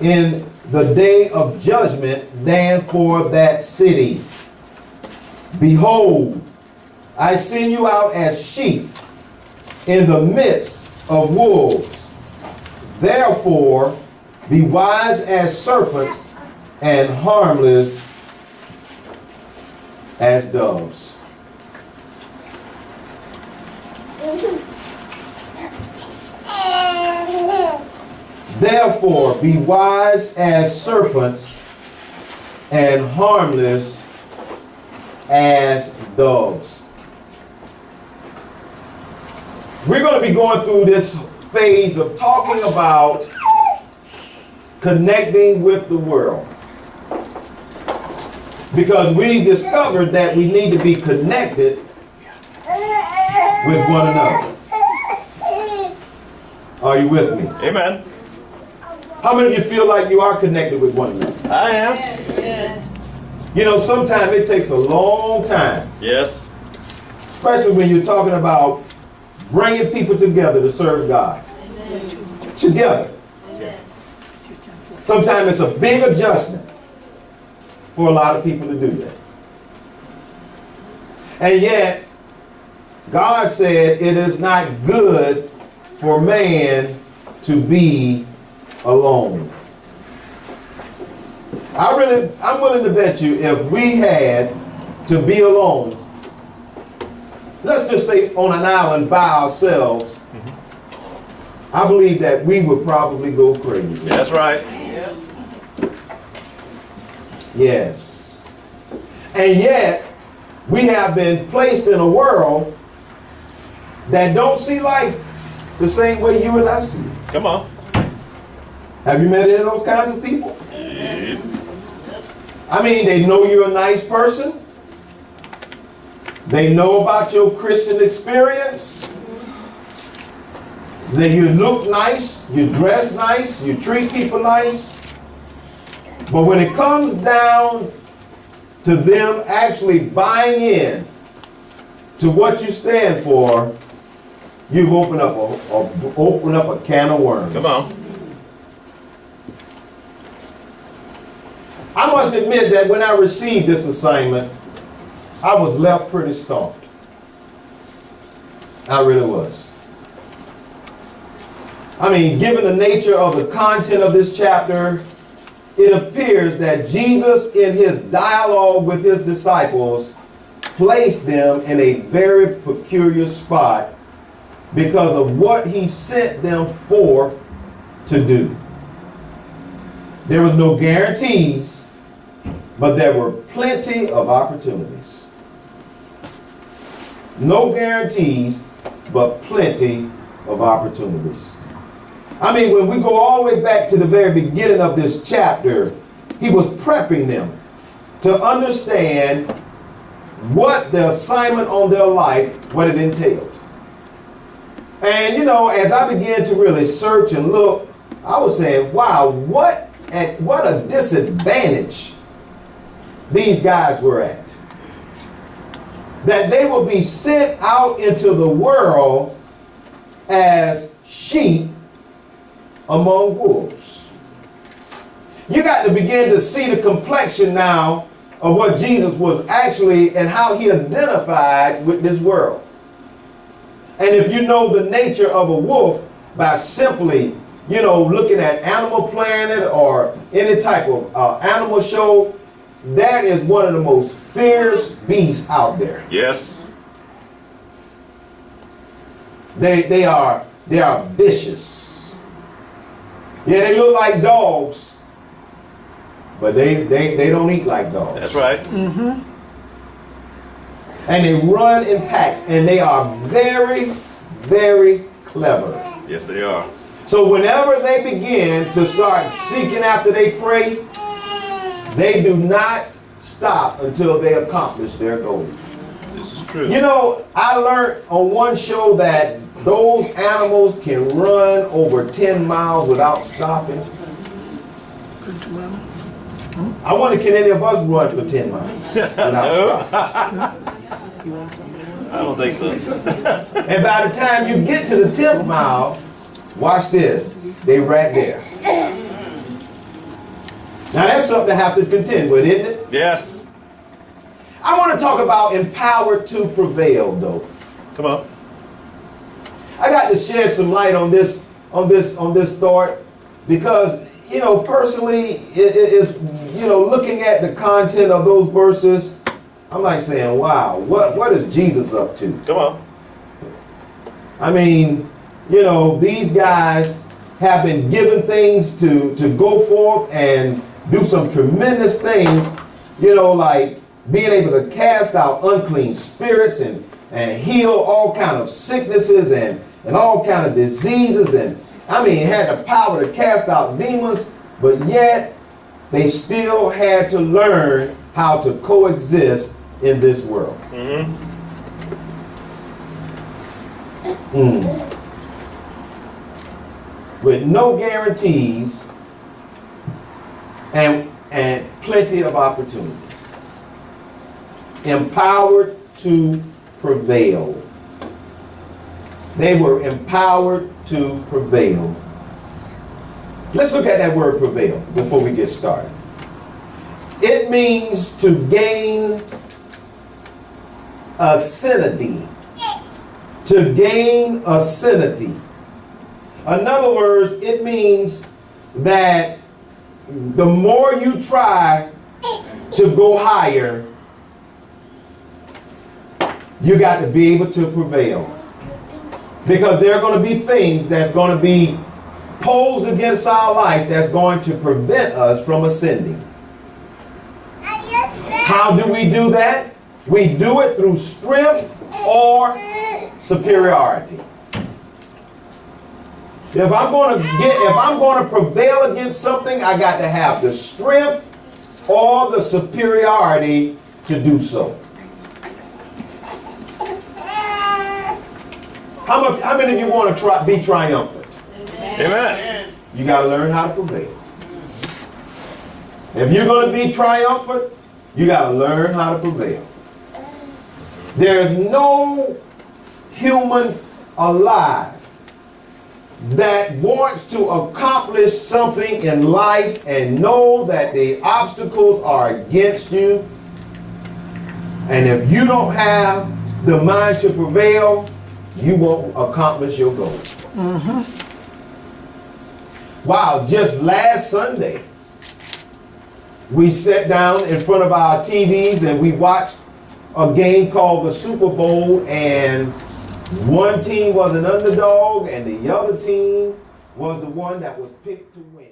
in the day of judgment than for that city. Behold, I send you out as sheep in the midst of wolves. Therefore, be wise as serpents and harmless as doves. Therefore, be wise as serpents and harmless as doves. We're going to be going through this phase of talking about connecting with the world, because we discovered that we need to be connected with one another. Are you with me? Amen. How many of you feel like you are connected with one another? I am. You know, sometimes it takes a long time. Yes. Especially when you're talking about bringing people together to serve God. Amen. Together. Amen. Sometimes it's a big adjustment for a lot of people to do that. And yet, God said it is not good for man to be alone. I'm willing to bet you if we had to be alone, let's just say on an island by ourselves, I believe that we would probably go crazy. That's right. Yes. And yet, we have been placed in a world that don't see life the same way you and I see it. Come on. Have you met any of those kinds of people? I mean, they know you're a nice person. They know about your Christian experience. That you look nice, you dress nice, you treat people nice. But when it comes down to them actually buying in to what you stand for, you've opened up a can of worms. Come on. I must admit that when I received this assignment, I was left pretty stumped. I really was. I mean, given the nature of the content of this chapter, it appears that Jesus, in his dialogue with his disciples, placed them in a very peculiar spot because of what he sent them forth to do. There was no guarantees, but there were plenty of opportunities. No guarantees, but plenty of opportunities. I mean, when we go all the way back to the very beginning of this chapter, he was prepping them to understand what the assignment on their life, what it entailed. And you know, as I began to really search and look, I was saying, wow, what a disadvantage these guys were at. That they will be sent out into the world as sheep among wolves. You got to begin to see the complexion now of what Jesus was actually and how he identified with this world. And if you know the nature of a wolf by simply, you know, looking at Animal Planet or any type of animal show, that is one of the most fierce beasts out there. Yes. They are vicious. Yeah, they look like dogs, but they don't eat like dogs. That's right. Mm-hmm. And they run in packs, and they are very, very clever. Yes, they are. So whenever they begin to start seeking after their prey, they do not stop until they accomplish their goal. This is true. You know, I learned on one show that those animals can run over 10 miles without stopping. I wonder, can any of us run for 10 miles without stopping? I don't think so. And by the time you get to the 10th mile, watch this, they right there. something to have to contend with, isn't it? Yes. I want to talk about empowered to prevail, though. Come on. I got to shed some light on this thought because, you know, personally, it is, you know, looking at the content of those verses, I'm like saying, wow, what is Jesus up to? Come on. I mean, you know, these guys have been given things to go forth and do some tremendous things, you know, like being able to cast out unclean spirits and heal all kind of sicknesses and all kind of diseases, and I mean had the power to cast out demons, but yet they still had to learn how to coexist in this world. With no guarantees and plenty of opportunities. Empowered to prevail. They were empowered to prevail. Let's look at that word prevail before we get started. It means to gain ascendancy. To gain ascendancy. In other words, it means that the more you try to go higher, you got to be able to prevail. Because there are going to be things that's going to be posed against our life that's going to prevent us from ascending. How do we do that? We do it through strength or superiority. If I'm going to prevail against something, I got to have the strength or the superiority to do so. How many of you want to be triumphant? Amen. You got to learn how to prevail. If you're going to be triumphant, you got to learn how to prevail. There's no human alive that wants to accomplish something in life and know that the obstacles are against you. And if you don't have the mind to prevail, you won't accomplish your goal. Wow, just last Sunday, we sat down in front of our TVs and we watched a game called the Super Bowl, and one team was an underdog and the other team was the one that was picked to win.